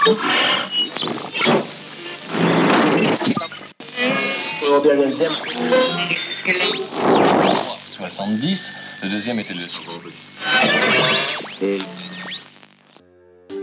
Le deuxième était le...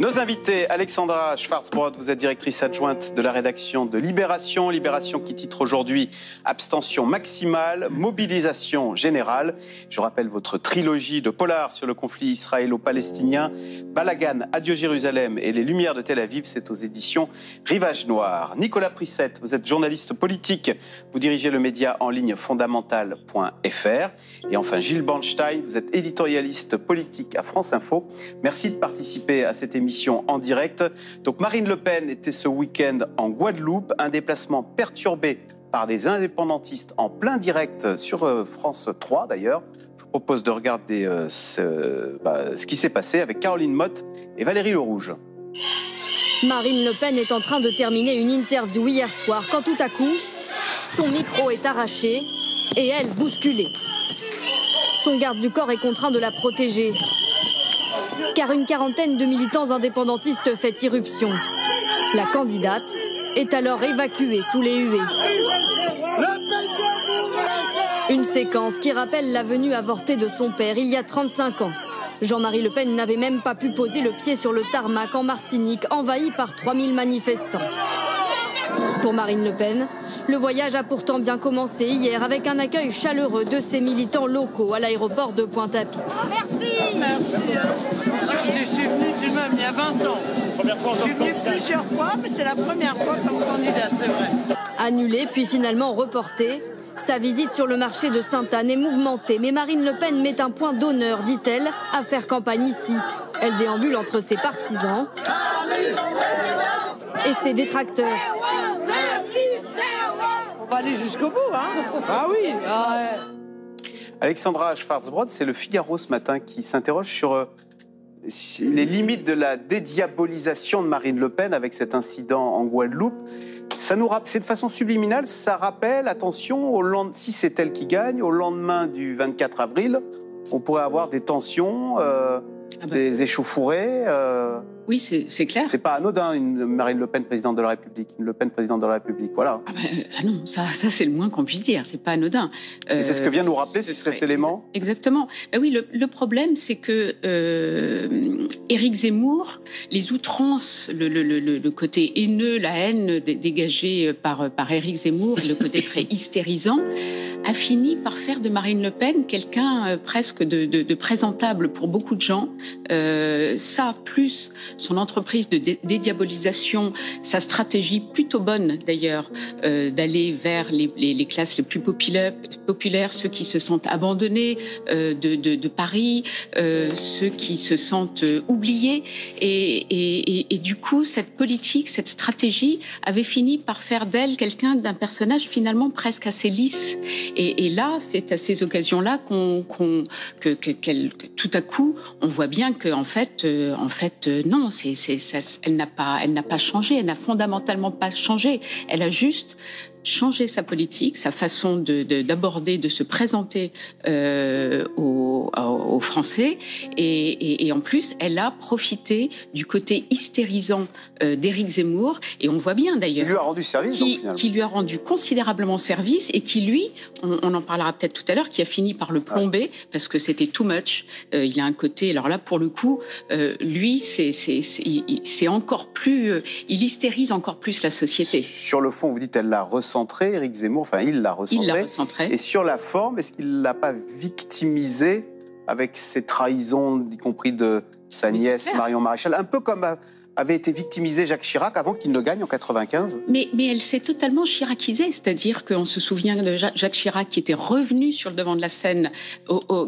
Nos invités, Alexandra Schwarzbrod, vous êtes directrice adjointe de la rédaction de Libération. Libération qui titre aujourd'hui « Abstention maximale, mobilisation générale ». Je rappelle votre trilogie de polar sur le conflit israélo-palestinien. Balagan, Adieu Jérusalem et Les Lumières de Tel Aviv, c'est aux éditions Rivage Noir. Nicolas Prissette, vous êtes journaliste politique. Vous dirigez le média en ligne fondamental.fr. Et enfin, Gilles Bornstein, vous êtes éditorialiste politique à France Info. Merci de participer à cette émission en direct. Donc Marine Le Pen était ce week-end en Guadeloupe, un déplacement perturbé par des indépendantistes en plein direct sur France 3 d'ailleurs. Je vous propose de regarder ce qui s'est passé avec Caroline Motte et Valérie Le Rouge. Marine Le Pen est en train de terminer une interview hier soir quand tout à coup, son micro est arraché et elle bousculée. Son garde du corps est contraint de la protéger, car une quarantaine de militants indépendantistes fait irruption. La candidate est alors évacuée sous les huées. Une séquence qui rappelle la venue avortée de son père il y a 35 ans. Jean-Marie Le Pen n'avait même pas pu poser le pied sur le tarmac en Martinique, envahi par 3000 manifestants. Pour Marine Le Pen, le voyage a pourtant bien commencé hier avec un accueil chaleureux de ses militants locaux à l'aéroport de Pointe-à-Pitre. Merci. Merci. Je suis venue du même il y a 20 ans. Je suis venue plusieurs fois, mais c'est la première fois comme candidat, c'est vrai. Annulée puis finalement reportée, sa visite sur le marché de Sainte-Anne est mouvementée. Mais Marine Le Pen met un point d'honneur, dit-elle, à faire campagne ici. Elle déambule entre ses partisans et ses détracteurs. On va aller jusqu'au bout, hein? Ah oui. Alexandra Schwarzbrod, c'est le Figaro ce matin qui s'interroge sur les limites de la dédiabolisation de Marine Le Pen avec cet incident en Guadeloupe. C'est de façon subliminale, ça rappelle, attention, si c'est elle qui gagne, au lendemain du 24 avril, on pourrait avoir des tensions, des échauffourées. Oui, c'est clair. C'est pas anodin, une Marine Le Pen présidente de la République, une Le Pen présidente de la République, voilà. Non, ça c'est le moins qu'on puisse dire, c'est pas anodin. Et c'est ce que vient nous rappeler cet élément. Exactement. Oui, le problème, c'est que Éric Zemmour, les outrances, le côté haineux, la haine dégagée par Éric Zemmour, le côté très hystérisant, a fini par faire de Marine Le Pen quelqu'un presque de présentable pour beaucoup de gens. Ça, plus son entreprise de dédiabolisation, sa stratégie plutôt bonne d'ailleurs, d'aller vers les classes les plus populaires, ceux qui se sentent abandonnés de Paris, ceux qui se sentent oubliés. Et du coup, cette politique, cette stratégie avait fini par faire d'elle d'un personnage finalement presque assez lisse. Et là, c'est à ces occasions-là que tout à coup, on voit bien que en fait, non, elle n'a pas changé, elle n'a fondamentalement pas changé. Elle a juste changer sa politique, sa façon d'aborder, de se présenter aux Français. Et en plus, elle a profité du côté hystérisant d'Éric Zemmour. Et on voit bien d'ailleurs... Qui lui a rendu service, qui lui a rendu considérablement service et qui, lui, on en parlera peut-être tout à l'heure, qui a fini par le plomber parce que c'était too much. Il a un côté... Alors là, pour le coup, lui, c'est encore plus... il hystérise encore plus la société. Sur le fond, vous dites, elle l'a recentré, Éric Zemmour, enfin, il l'a recentré. Et sur la forme, est-ce qu'il ne l'a pas victimisé avec ses trahisons, y compris de sa nièce Marion Maréchal, un peu comme avait été victimisé Jacques Chirac avant qu'il ne gagne en 95. Mais elle s'est totalement chiracisée, c'est-à-dire qu'on se souvient de Jacques Chirac qui était revenu sur le devant de la scène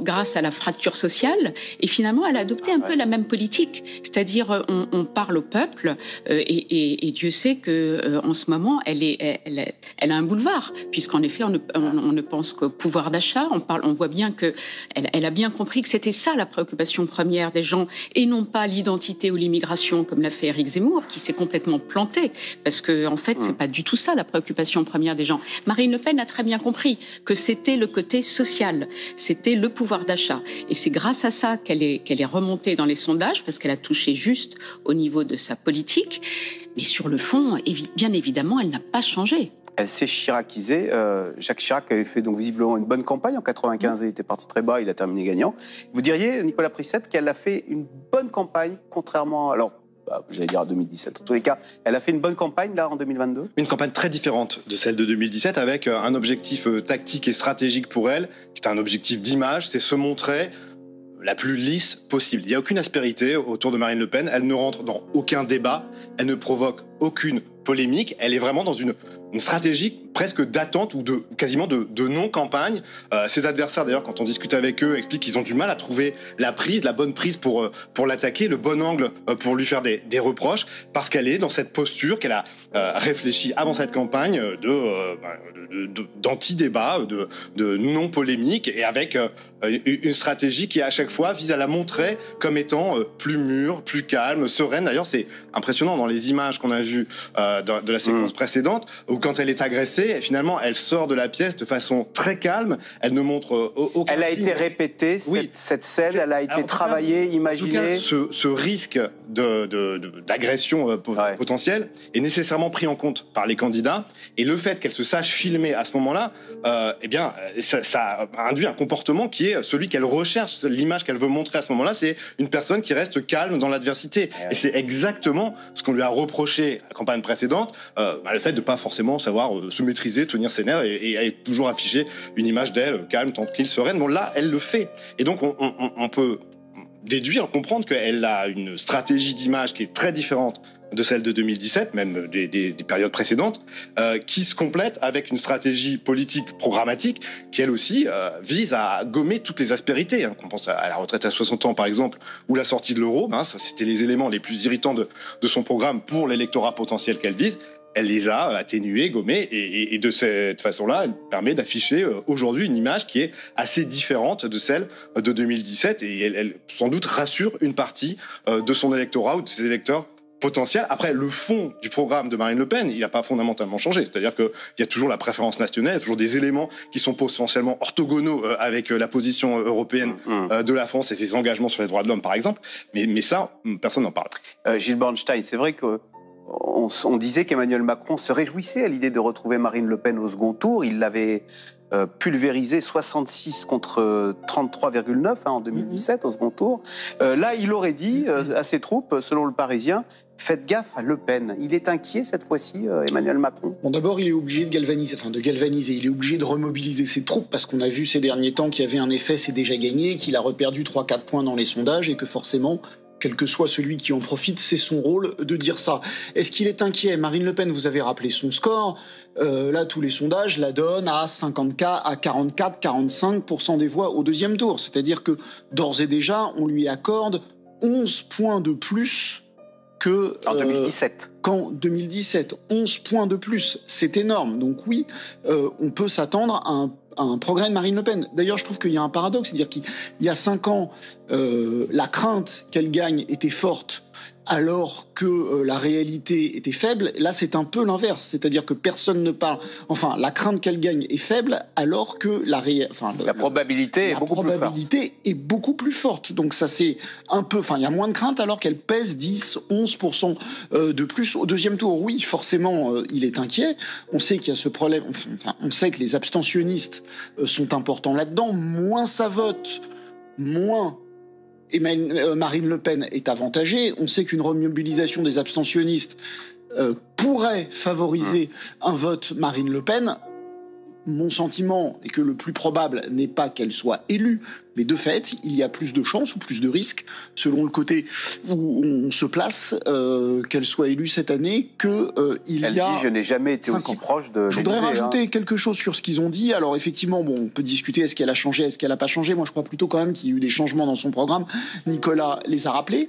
grâce à la fracture sociale, et finalement elle a adopté un peu la même politique, c'est-à-dire on parle au peuple, et Dieu sait que en ce moment elle a un boulevard, puisqu'en effet on ne pense qu'au pouvoir d'achat, on voit bien que elle a bien compris que c'était ça la préoccupation première des gens, et non pas l'identité ou l'immigration comme l'a fait fait Éric Zemmour, qui s'est complètement planté, parce que en fait, c'est pas du tout ça la préoccupation première des gens. Marine Le Pen a très bien compris que c'était le côté social, c'était le pouvoir d'achat, et c'est grâce à ça qu'elle est remontée dans les sondages, parce qu'elle a touché juste au niveau de sa politique, mais sur le fond, bien évidemment, elle n'a pas changé. Elle s'est chiracisée. Jacques Chirac avait fait donc visiblement une bonne campagne. En 95, il était parti très bas, il a terminé gagnant. Vous diriez, Nicolas Prissette, qu'elle a fait une bonne campagne, contrairement... Alors, j'allais dire à 2017. En tous les cas, elle a fait une bonne campagne, là, en 2022 ? Une campagne très différente de celle de 2017, avec un objectif tactique et stratégique pour elle, qui est un objectif d'image, c'est se montrer la plus lisse possible. Il n'y a aucune aspérité autour de Marine Le Pen, elle ne rentre dans aucun débat, elle ne provoque aucune polémique, elle est vraiment dans une stratégie presque d'attente ou quasiment de non-campagne. Ses adversaires, d'ailleurs, quand on discute avec eux, expliquent qu'ils ont du mal à trouver la bonne prise pour l'attaquer, le bon angle pour lui faire des reproches, parce qu'elle est dans cette posture qu'elle a réfléchi avant cette campagne d'anti-débat, de non-polémique, et avec une stratégie qui, à chaque fois, vise à la montrer comme étant plus mûre, plus calme, sereine. D'ailleurs, c'est impressionnant dans les images qu'on a vues de la séquence précédente, où quand elle est agressée, finalement, elle sort de la pièce de façon très calme, elle ne montre aucun signe. Elle a été répétée, cette scène, elle a été travaillée, imaginée. En tout cas, ce risque d'agression potentielle est nécessairement pris en compte par les candidats, et le fait qu'elle se sache filmer à ce moment-là, ça induit un comportement qui est celui qu'elle recherche. L'image qu'elle veut montrer à ce moment-là, c'est une personne qui reste calme dans l'adversité. Et c'est exactement ce qu'on lui a reproché à la campagne précédente, le fait de pas forcément savoir se maîtriser, tenir ses nerfs et toujours afficher une image d'elle calme, tranquille, sereine. Bon, là, elle le fait. Et donc, on peut déduire, comprendre qu'elle a une stratégie d'image qui est très différente de celle de 2017, même des périodes précédentes, qui se complète avec une stratégie politique programmatique qui, elle aussi, vise à gommer toutes les aspérités. On pense à la retraite à 60 ans, par exemple, ou la sortie de l'euro. Ça, c'était les éléments les plus irritants de son programme pour l'électorat potentiel qu'elle vise. Elle les a atténués, gommés, et de cette façon-là, elle permet d'afficher aujourd'hui une image qui est assez différente de celle de 2017, et elle sans doute rassure une partie de son électorat ou de ses électeurs potentiels. Après, le fond du programme de Marine Le Pen, il n'a pas fondamentalement changé. C'est-à-dire qu'il y a toujours la préférence nationale, il y a toujours des éléments qui sont potentiellement orthogonaux avec la position européenne de la France et ses engagements sur les droits de l'homme, par exemple. Mais ça, personne n'en parle. Gilles Bornstein, c'est vrai que on disait qu'Emmanuel Macron se réjouissait à l'idée de retrouver Marine Le Pen au second tour. Il l'avait pulvérisé 66 contre 33,9 en 2017 au second tour. Là, il aurait dit à ses troupes, selon le Parisien, faites gaffe à Le Pen. Il est inquiet cette fois-ci, Emmanuel Macron. Bon, d'abord, il est obligé de galvaniser. Il est obligé de remobiliser ses troupes, parce qu'on a vu ces derniers temps qu'il y avait un effet, c'est déjà gagné, qu'il a reperdu 3-4 points dans les sondages, et que forcément, quel que soit celui qui en profite, c'est son rôle de dire ça. Est-ce qu'il est inquiet ? Marine Le Pen, vous avez rappelé son score. Là, tous les sondages la donnent à 44-45% des voix au deuxième tour. C'est-à-dire que, d'ores et déjà, on lui accorde 11 points de plus que... En 2017. Qu'en 2017. 11 points de plus. C'est énorme. Donc oui, on peut s'attendre à un progrès de Marine Le Pen. D'ailleurs, je trouve qu'il y a un paradoxe, c'est-à-dire qu'il y a 5 ans, la crainte qu'elle gagne était forte, alors que la réalité était faible. Là, c'est un peu l'inverse, c'est-à-dire que personne ne parle... Enfin, la crainte qu'elle gagne est faible, alors que la probabilité est beaucoup plus forte. Donc ça, c'est un peu... Enfin, il y a moins de crainte, alors qu'elle pèse 10-11% de plus au deuxième tour. Oui, forcément, il est inquiet. On sait qu'il y a ce problème... Enfin, on sait que les abstentionnistes sont importants là-dedans. Moins ça vote, moins... Marine Le Pen est avantagée. On sait qu'une remobilisation des abstentionnistes pourrait favoriser un vote Marine Le Pen. Mon sentiment est que le plus probable n'est pas qu'elle soit élue, mais de fait, il y a plus de chances ou plus de risques, selon le côté où on se place, qu'elle soit élue cette année, qu'il y a... Elle dit « Je n'ai jamais été aussi proche de l'Élysée ». Je voudrais rajouter quelque chose sur ce qu'ils ont dit. Alors effectivement, on peut discuter, est-ce qu'elle a changé, est-ce qu'elle n'a pas changé. Moi, je crois plutôt quand même qu'il y a eu des changements dans son programme. Nicolas les a rappelés.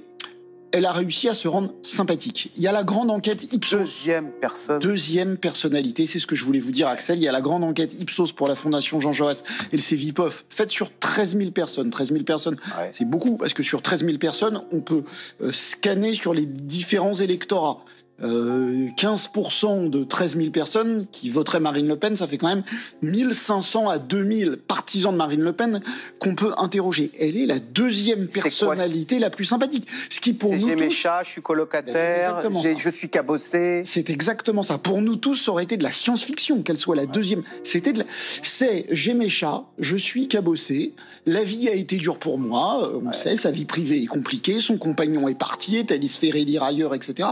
elle a réussi à se rendre sympathique. Il y a la grande enquête Ipsos. Deuxième personnalité, c'est ce que je voulais vous dire, Axel. Il y a la grande enquête Ipsos pour la Fondation Jean Jaurès et le CEVIPOF, faite sur 13 000 personnes. 13 000 personnes, c'est beaucoup, parce que sur 13 000 personnes, on peut scanner sur les différents électorats. 15% de 13 000 personnes qui voteraient Marine Le Pen, ça fait quand même 1500 à 2000 partisans de Marine Le Pen qu'on peut interroger. Elle est la deuxième personnalité la plus sympathique. Ce qui pour nous j'ai mes tous, chats, je suis colocataire, je suis cabossé. c'est exactement ça. Pour nous tous, ça aurait été de la science-fiction qu'elle soit la deuxième. C'est j'ai mes chats, je suis cabossé, la vie a été dure pour moi, on sait, sa vie privée est compliquée, son compagnon est parti, est allé se faire élire ailleurs, etc.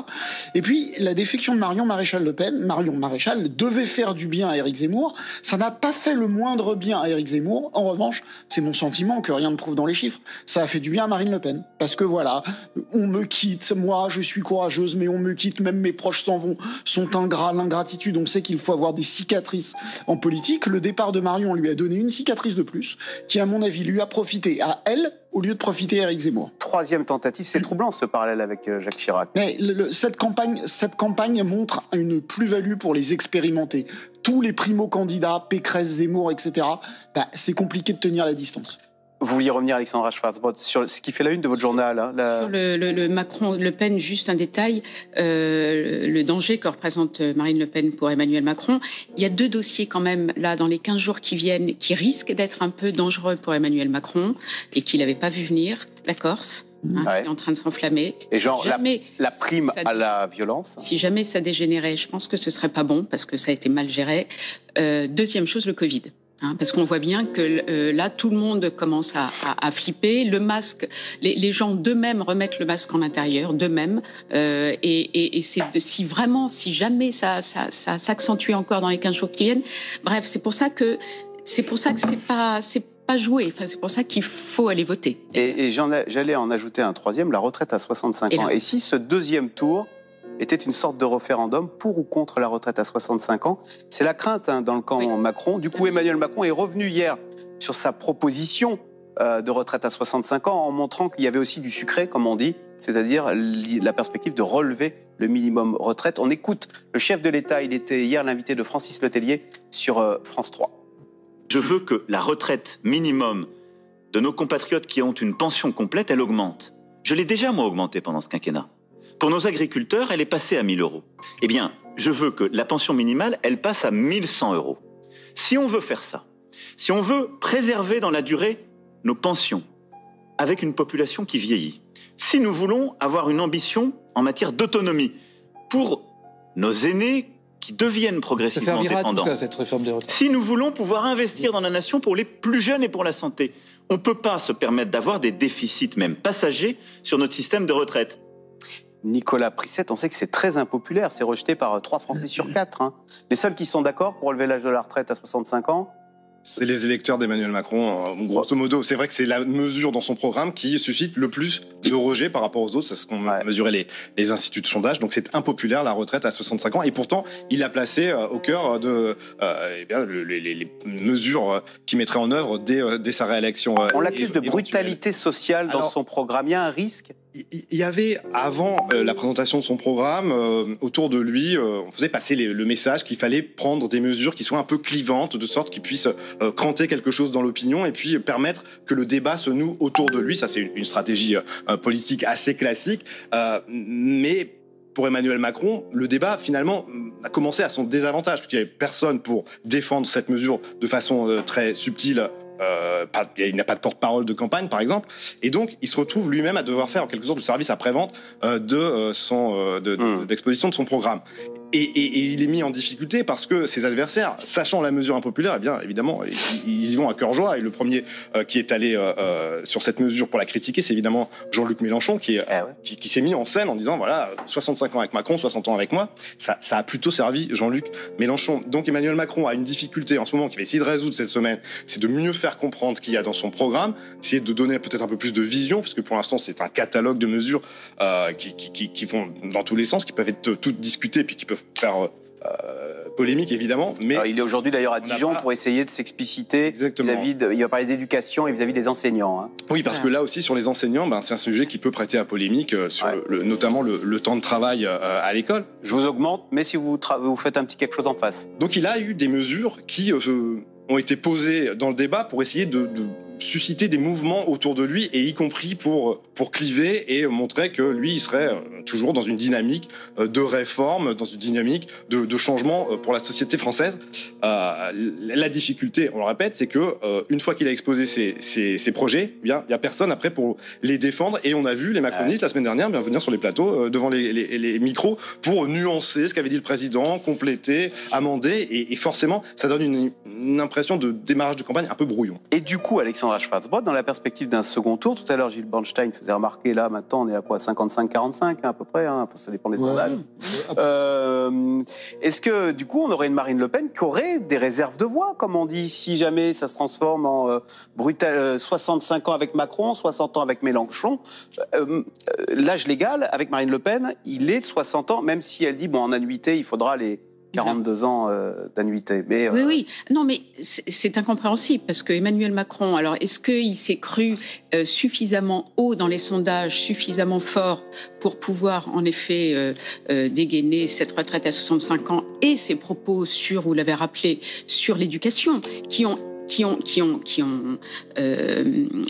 Et puis la défection de Marion Maréchal Le Pen, Marion Maréchal devait faire du bien à Éric Zemmour, ça n'a pas fait le moindre bien à Éric Zemmour. En revanche, c'est mon sentiment que rien ne prouve dans les chiffres, ça a fait du bien à Marine Le Pen. Parce que voilà, on me quitte, moi je suis courageuse, mais on me quitte, même mes proches s'en vont, sont ingrats, l'ingratitude, on sait qu'il faut avoir des cicatrices en politique. Le départ de Marion lui a donné une cicatrice de plus, qui à mon avis lui a profité à elle, au lieu de profiter à Éric Zemmour. Troisième tentative, c'est troublant ce parallèle avec Jacques Chirac. Mais cette campagne montre une plus-value pour les expérimentés. Tous les primo-candidats, Pécresse, Zemmour, etc., c'est compliqué de tenir la distance. Vous vouliez revenir, Alexandra Schwarzbrod, sur ce qui fait la une de votre journal. Hein, Sur le Macron-Le Pen, juste un détail, le danger que représente Marine Le Pen pour Emmanuel Macron. Il y a deux dossiers quand même, là, dans les 15 jours qui viennent, qui risquent d'être un peu dangereux pour Emmanuel Macron et qu'il n'avait pas vu venir, la Corse. Qui est en train de s'enflammer. Et genre, la prime à la violence. Si jamais ça dégénérait, je pense que ce serait pas bon, parce que ça a été mal géré. Deuxième chose, le Covid. Parce qu'on voit bien que là, tout le monde commence à flipper. Le masque, les gens d'eux-mêmes remettent le masque en intérieur, d'eux-mêmes. Et si jamais ça s'accentue encore dans les 15 jours qui viennent. Bref, c'est pour ça que c'est pas joué. Enfin, c'est pour ça qu'il faut aller voter. Et j'allais en ajouter un troisième, la retraite à 65 ans. Et si ce deuxième tour était une sorte de référendum pour ou contre la retraite à 65 ans. C'est la crainte dans le camp Macron. Du coup, Emmanuel Macron est revenu hier sur sa proposition de retraite à 65 ans en montrant qu'il y avait aussi du sucré, comme on dit, c'est-à-dire la perspective de relever le minimum retraite. On écoute le chef de l'État, il était hier l'invité de Francis Letellier sur France 3. Je veux que la retraite minimum de nos compatriotes qui ont une pension complète, elle augmente. Je l'ai déjà, moi, augmentée pendant ce quinquennat. Pour nos agriculteurs, elle est passée à 1 000 €. Eh bien, je veux que la pension minimale, elle passe à 1 100 €. Si on veut faire ça, si on veut préserver dans la durée nos pensions avec une population qui vieillit, si nous voulons avoir une ambition en matière d'autonomie pour nos aînés qui deviennent progressivement dépendants. Ça servira à tout ça, cette réforme des retraites. Si nous voulons pouvoir investir dans la nation pour les plus jeunes et pour la santé, on ne peut pas se permettre d'avoir des déficits, même passagers, sur notre système de retraite. Nicolas Prissette, on sait que c'est très impopulaire, c'est rejeté par 3 Français sur 4. Hein. Les seuls qui sont d'accord pour relever l'âge de la retraite à 65 ans, c'est les électeurs d'Emmanuel Macron, grosso modo. C'est vrai que c'est la mesure dans son programme qui suscite le plus de rejet par rapport aux autres. C'est ce qu'ont mesuré les instituts de sondage. Donc c'est impopulaire, la retraite à 65 ans. Et pourtant, il a placé au cœur de les mesures qu'il mettrait en œuvre dès sa réélection. On l'accuse de brutalité sociale dans son programme. Il y a un risque? Il y avait, avant la présentation de son programme, autour de lui, on faisait passer le message qu'il fallait prendre des mesures qui soient un peu clivantes, de sorte qu'il puisse cranter quelque chose dans l'opinion et puis permettre que le débat se noue autour de lui. Ça, c'est une stratégie politique assez classique. Mais pour Emmanuel Macron, le débat, finalement, a commencé à son désavantage, parce qu'il n'y avait personne pour défendre cette mesure de façon très subtile. Il n'a pas de porte-parole de campagne, par exemple, et donc il se retrouve lui-même à devoir faire en quelque sorte le service après-vente d'exposition de son programme. Et il est mis en difficulté parce que ses adversaires, sachant la mesure impopulaire, eh bien évidemment, ils y vont à cœur joie. Et le premier qui est allé sur cette mesure pour la critiquer, c'est évidemment Jean-Luc Mélenchon, qui s'est mis en scène en disant voilà, 65 ans avec Macron, 60 ans avec moi. Ça a plutôt servi Jean-Luc Mélenchon. Donc Emmanuel Macron a une difficulté en ce moment qu'il va essayer de résoudre cette semaine, c'est de mieux faire comprendre ce qu'il y a dans son programme, essayer de donner peut-être un peu plus de vision, parce que pour l'instant c'est un catalogue de mesures qui vont dans tous les sens, qui peuvent être toutes discutées, puis qui peuvent faire polémique évidemment, mais alors, il est aujourd'hui d'ailleurs à Dijon pour essayer de s'expliciter vis-à-vis de... Il va parler d'éducation et vis-à-vis des enseignants. Hein. Oui, parce que là aussi sur les enseignants, c'est un sujet qui peut prêter à polémique, sur notamment le temps de travail à l'école. Je vous augmente, mais si vous faites un petit quelque chose en face. Donc il a eu des mesures qui ont été posées dans le débat pour essayer de susciter des mouvements autour de lui, et y compris pour cliver et montrer que lui, il serait toujours dans une dynamique de réforme, dans une dynamique de changement pour la société française. La difficulté, on le répète, c'est que une fois qu'il a exposé ses projets, il y a personne après pour les défendre, et on a vu les macronistes la semaine dernière venir sur les plateaux devant les micros pour nuancer ce qu'avait dit le président, compléter, amender, et forcément ça donne une impression de démarrage de campagne un peu brouillon. Et du coup, Alexandra Schwarz-Brodt, dans la perspective d'un second tour, tout à l'heure Gilles Bornstein faisait remarquer, là maintenant on est à quoi, 55-45 à peu près, ça dépend des sondages. Est-ce que du coup on aurait une Marine Le Pen qui aurait des réserves de voix, comme on dit, si jamais ça se transforme en 65 ans avec Macron, 60 ans avec Mélenchon, l'âge légal avec Marine Le Pen, il est de 60 ans, même si elle dit, bon, en annuité, il faudra les 42 ans d'annuité. Oui. Non, mais c'est incompréhensible, parce que Emmanuel Macron, alors, est-ce qu'il s'est cru suffisamment haut dans les sondages, suffisamment fort pour pouvoir, en effet, dégainer cette retraite à 65 ans, et ses propos sur, vous l'avez rappelé, sur l'éducation, qui ont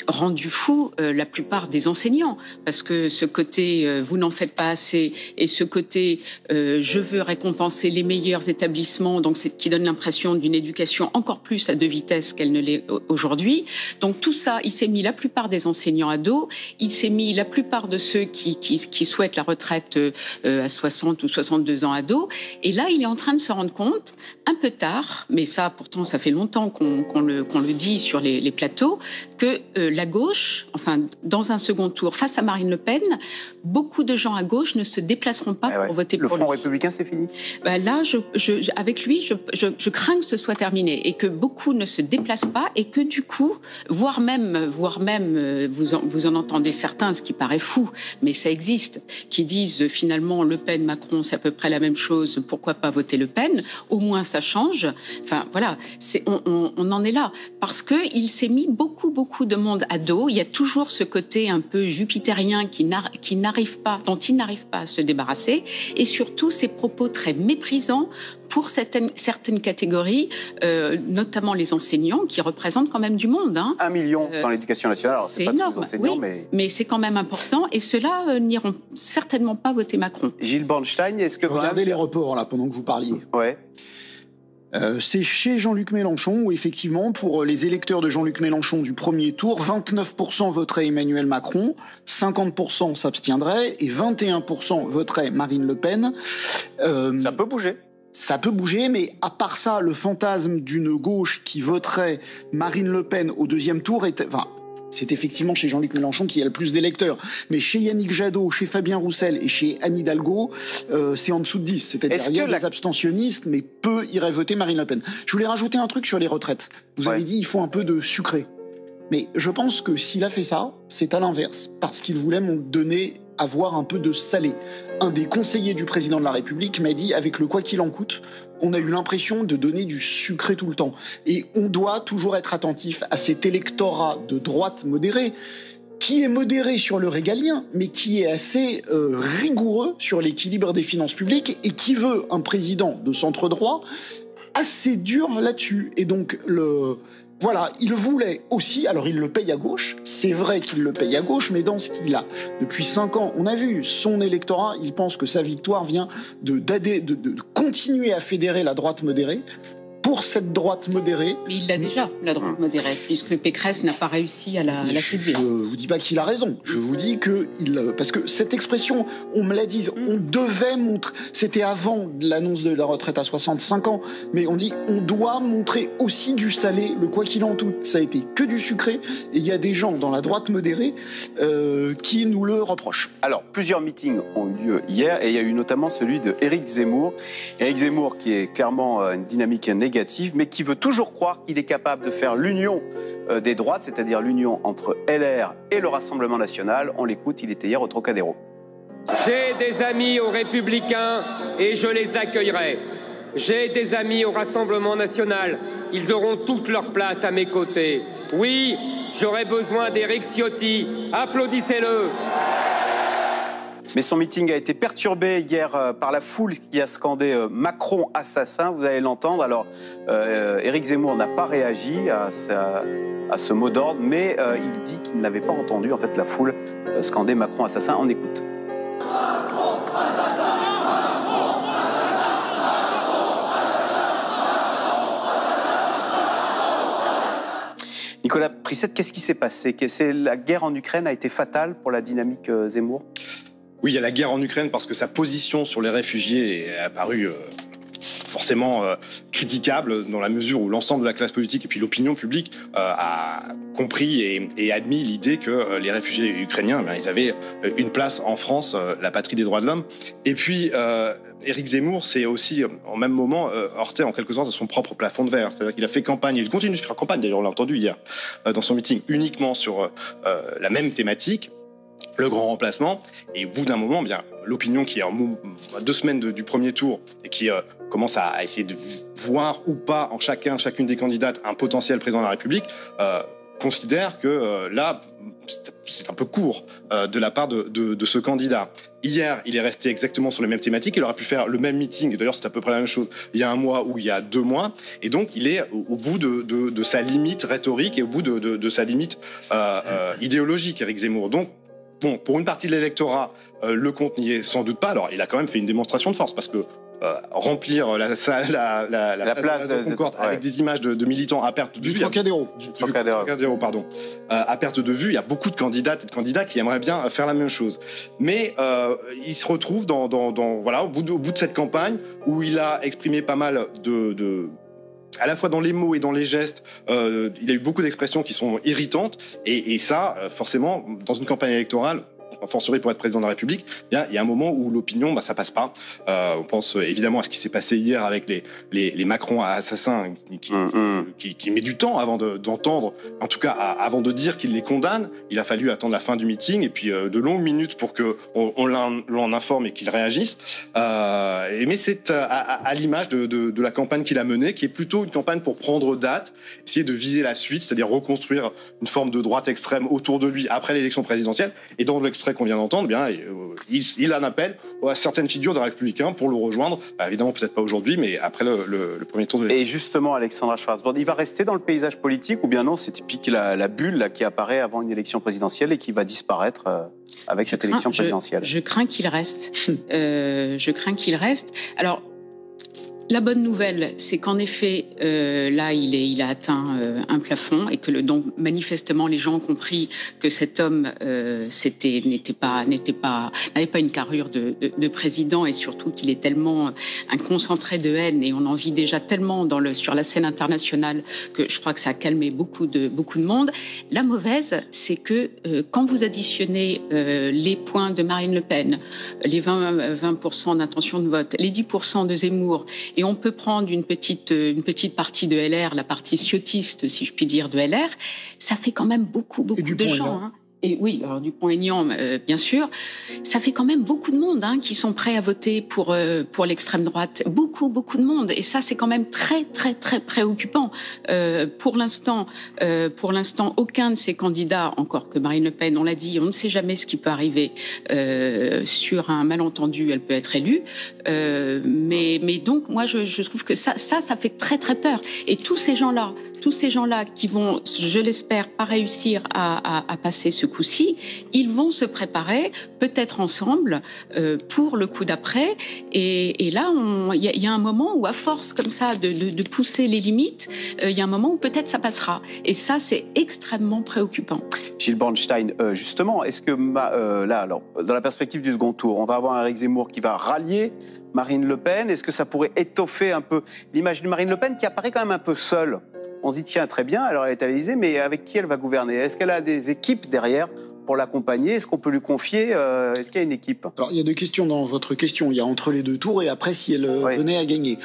rendu fou la plupart des enseignants, parce que ce côté vous n'en faites pas assez, et ce côté je veux récompenser les meilleurs établissements, donc c'est qui donne l'impression d'une éducation encore plus à deux vitesses qu'elle ne l'est aujourd'hui. Donc tout ça, il s'est mis la plupart des enseignants à dos, il s'est mis la plupart de ceux qui souhaitent la retraite à 60 ou 62 ans à dos, et là il est en train de se rendre compte, un peu tard, mais ça pourtant ça fait longtemps qu'on le dit sur les plateaux, que la gauche, enfin, dans un second tour, face à Marine Le Pen, beaucoup de gens à gauche ne se déplaceront pas pour voter pour lui. Le Front républicain, c'est fini. Là, avec lui, je crains que ce soit terminé, et que beaucoup ne se déplacent pas, et que du coup, voire même, vous en entendez certains, ce qui paraît fou, mais ça existe, qui disent finalement Le Pen, Macron, c'est à peu près la même chose, pourquoi pas voter Le Pen? Au moins ça change. Enfin voilà, on en est là, parce que il s'est mis beaucoup de monde à dos. Il y a toujours ce côté un peu jupitérien dont il n'arrive pas à se débarrasser, et surtout ces propos très méprisants pour certaines catégories, notamment les enseignants, qui représentent quand même du monde. 1 million dans l'éducation nationale, alors c'est pas tous les enseignants, mais c'est quand même important, et ceux-là n'iront certainement pas voter Macron. Gilles Bornstein, est-ce que regardez les reports là pendant que vous parliez. Ouais. C'est chez Jean-Luc Mélenchon où effectivement, pour les électeurs de Jean-Luc Mélenchon du premier tour, 29% voteraient Emmanuel Macron, 50% s'abstiendraient et 21% voteraient Marine Le Pen. Ça peut bouger. Ça peut bouger, mais à part ça, le fantasme d'une gauche qui voterait Marine Le Pen au deuxième tour est... Enfin, c'est effectivement chez Jean-Luc Mélenchon qu'il y a le plus d'électeurs. Mais chez Yannick Jadot, chez Fabien Roussel et chez Anne Hidalgo, c'est en dessous de 10. C'est-à-dire qu'il y a des abstentionnistes, mais peu iraient voter Marine Le Pen. Je voulais rajouter un truc sur les retraites. Vous avez dit il faut un peu de sucré. Mais je pense que s'il a fait ça, c'est à l'inverse. Parce qu'il voulait avoir un peu de salé. Un des conseillers du président de la République m'a dit, avec le quoi qu'il en coûte, on a eu l'impression de donner du sucré tout le temps. Et on doit toujours être attentif à cet électorat de droite modérée, qui est modéré sur le régalien, mais qui est assez rigoureux sur l'équilibre des finances publiques, et qui veut un président de centre droit assez dur là-dessus. Et donc, voilà, il voulait aussi, alors il le paye à gauche, c'est vrai qu'il le paye à gauche, mais dans ce qu'il a, depuis 5 ans, on a vu son électorat, il pense que sa victoire vient de continuer à fédérer la droite modérée. Pour cette droite modérée... Mais il l'a déjà, la droite modérée, puisque Pécresse n'a pas réussi à la séduire. Je vous dis pas qu'il a raison, je vous dis que... Parce que cette expression, on me l'a dit, on devait montrer... C'était avant l'annonce de la retraite à 65 ans, mais on dit on doit montrer aussi du salé, le quoi qu'il en coûte. Ça a été que du sucré, et il y a des gens dans la droite modérée qui nous le reprochent. Alors, plusieurs meetings ont eu lieu hier, et il y a eu notamment celui de Éric Zemmour. Éric Zemmour qui est clairement une dynamique négative, mais qui veut toujours croire qu'il est capable de faire l'union des droites, c'est-à-dire l'union entre LR et le Rassemblement national. On l'écoute, il était hier au Trocadéro. J'ai des amis aux Républicains et je les accueillerai. J'ai des amis au Rassemblement national. Ils auront toute leur place à mes côtés. Oui, j'aurai besoin d'Éric Ciotti. Applaudissez-le. Mais son meeting a été perturbé hier par la foule qui a scandé Macron assassin, vous allez l'entendre. Alors, Éric Zemmour n'a pas réagi à ce mot d'ordre, mais il dit qu'il n'avait pas entendu en fait la foule scander Macron assassin. On écoute. Macron assassin, Macron assassin, Nicolas Prissette, qu'est-ce qui s'est passé? La guerre en Ukraine a été fatale pour la dynamique Zemmour? Oui, il y a la guerre en Ukraine parce que sa position sur les réfugiés est apparue forcément critiquable dans la mesure où l'ensemble de la classe politique et puis l'opinion publique a compris et admis l'idée que les réfugiés ukrainiens, ils avaient une place en France, la patrie des droits de l'homme. Et puis, Éric Zemmour, c'est aussi, en même moment, heurté en quelque sorte à son propre plafond de verre. C'est-à-dire qu'il a fait campagne, il continue de faire campagne, d'ailleurs on l'a entendu hier, dans son meeting, uniquement sur la même thématique, le grand remplacement, et au bout d'un moment, bien, l'opinion qui est à 2 semaines du premier tour et qui commence à essayer de voir ou pas en chacune des candidates un potentiel président de la République, considère que là, c'est un peu court de la part de ce candidat. Hier, il est resté exactement sur les mêmes thématiques. Il aurait pu faire le même meeting, d'ailleurs c'est à peu près la même chose, il y a 1 mois ou il y a 2 mois. Et donc, il est au bout de sa limite rhétorique et au bout de sa limite idéologique, Éric Zemmour. Donc, bon, pour une partie de l'électorat, le compte n'y est sans doute pas. Alors, il a quand même fait une démonstration de force parce que remplir la place de Concorde avec des images de militants à perte de vue. Trocadéro, pardon. À perte de vue, il y a beaucoup de candidates et de candidats qui aimeraient bien faire la même chose. Mais il se retrouve voilà, au bout de cette campagne où il a exprimé pas mal à la fois dans les mots et dans les gestes, il y a eu beaucoup d'expressions qui sont irritantes. Et ça, forcément, dans une campagne électorale, a fortiori pour être président de la République, bien, il y a un moment où l'opinion, ça passe pas. On pense évidemment à ce qui s'est passé hier avec les Macron assassins qui met du temps avant d'entendre, en tout cas avant de dire qu'il les condamne. Il a fallu attendre la fin du meeting et puis de longues minutes pour qu'on l'en informe et qu'il réagisse. Mais c'est à l'image de la campagne qu'il a menée, qui est plutôt une campagne pour prendre date, essayer de viser la suite, c'est-à-dire reconstruire une forme de droite extrême autour de lui après l'élection présidentielle. Et dans l'extrait qu'on vient d'entendre, bien, il en appelle à certaines figures des Républicains pour le rejoindre. Évidemment, peut-être pas aujourd'hui, mais après le premier tour de l'élection. Et justement, Alexandra Schwarzbord, il va rester dans le paysage politique ou bien non, c'est typique la bulle là, qui apparaît avant une élection présidentielle et qui va disparaître avec cette élection présidentielle? Je crains qu'il reste. Je crains qu'il reste. Alors, la bonne nouvelle, c'est qu'en effet, là, il a atteint un plafond et que donc manifestement, les gens ont compris que cet homme n'avait pas une carrure de président et surtout qu'il est tellement un concentré de haine et on en vit déjà tellement sur la scène internationale que je crois que ça a calmé beaucoup de monde. La mauvaise, c'est que quand vous additionnez les points de Marine Le Pen, les 20% d'intention de vote, les 10% de Zemmour, et on peut prendre une petite partie de LR, la partie ciotiste, si je puis dire, de LR, ça fait quand même beaucoup de gens. Hein. Et oui, alors Dupont-Aignan, bien sûr, ça fait quand même beaucoup de monde qui sont prêts à voter pour l'extrême droite. Beaucoup de monde. Et ça, c'est quand même très préoccupant. Pour l'instant, aucun de ces candidats, encore que Marine Le Pen, on l'a dit, on ne sait jamais ce qui peut arriver. Sur un malentendu, elle peut être élue. Mais donc, moi, je trouve que ça fait très peur. Et tous ces gens-là qui vont, je l'espère, pas réussir à passer ce coup-ci, ils vont se préparer, peut-être ensemble, pour le coup d'après. Et là, il y a un moment où, à force comme ça de pousser les limites, il y a un moment où peut-être ça passera. Et ça, c'est extrêmement préoccupant. Gilles Bornstein, justement, est-ce que là, alors, dans la perspective du second tour, on va avoir un Éric Zemmour qui va rallier Marine Le Pen? Est-ce que ça pourrait étoffer un peu l'image de Marine Le Pen qui apparaît quand même un peu seule? On s'y tient très bien, alors elle est à l'Élysée, mais avec qui elle va gouverner? Est-ce qu'elle a des équipes derrière pour l'accompagner? Est-ce qu'on peut lui confier? Est-ce qu'il y a une équipe? Alors, il y a 2 questions dans votre question. Il y a entre les 2 tours et après si elle venait à gagner.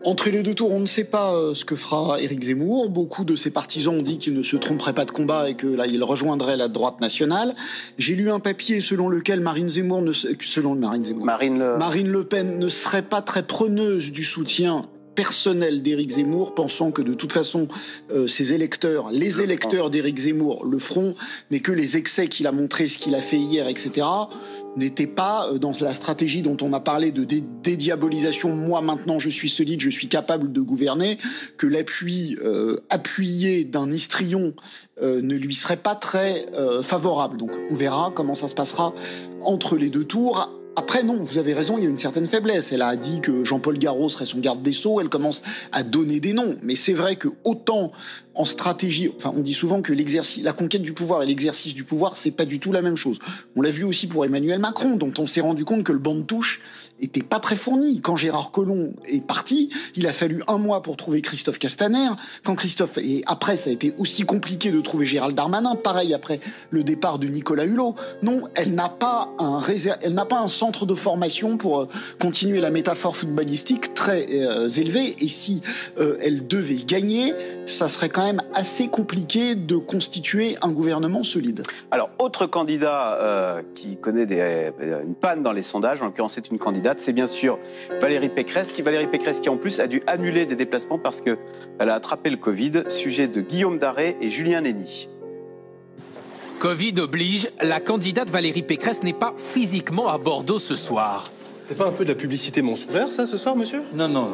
Entre les deux tours, on ne sait pas ce que fera Éric Zemmour. Beaucoup de ses partisans ont dit qu'il ne se tromperait pas de combat et que là, il rejoindrait la droite nationale. J'ai lu un papier selon lequel Marine Le Pen ne serait pas très preneuse du soutien personnel d'Éric Zemmour, pensant que de toute façon, les électeurs d'Éric Zemmour le feront, mais que les excès qu'il a montrés, ce qu'il a fait hier, etc., n'étaient pas dans la stratégie dont on a parlé de dédiabolisation. Moi, maintenant, je suis solide, je suis capable de gouverner, que l'appui appuyé d'un histrion ne lui serait pas très favorable. Donc, on verra comment ça se passera entre les deux tours. Après, non, vous avez raison, il y a une certaine faiblesse. Elle a dit que Jean-Paul Garot serait son garde des Sceaux, elle commence à donner des noms. Mais c'est vrai que autant en stratégie, enfin, on dit souvent que la conquête du pouvoir et l'exercice du pouvoir, c'est pas du tout la même chose. On l'a vu aussi pour Emmanuel Macron, dont on s'est rendu compte que le banc de touche était pas très fourni. Quand Gérard Collomb est parti, il a fallu 1 mois pour trouver Christophe Castaner. Et après, ça a été aussi compliqué de trouver Gérald Darmanin. Pareil après le départ de Nicolas Hulot. Non, elle n'a pas un centre de formation pour continuer la métaphore footballistique très élevé. Et si elle devait gagner, ça serait quand même assez compliqué de constituer un gouvernement solide. Alors, autre candidat qui connaît une panne dans les sondages, en l'occurrence c'est une candidate, c'est bien sûr Valérie Pécresse qui en plus a dû annuler des déplacements parce qu'elle a attrapé le Covid, sujet de Guillaume Daré et Julien Lenny. Covid oblige, la candidate Valérie Pécresse n'est pas physiquement à Bordeaux ce soir. C'est pas un peu de la publicité mensongère, ça, ce soir, monsieur? Non.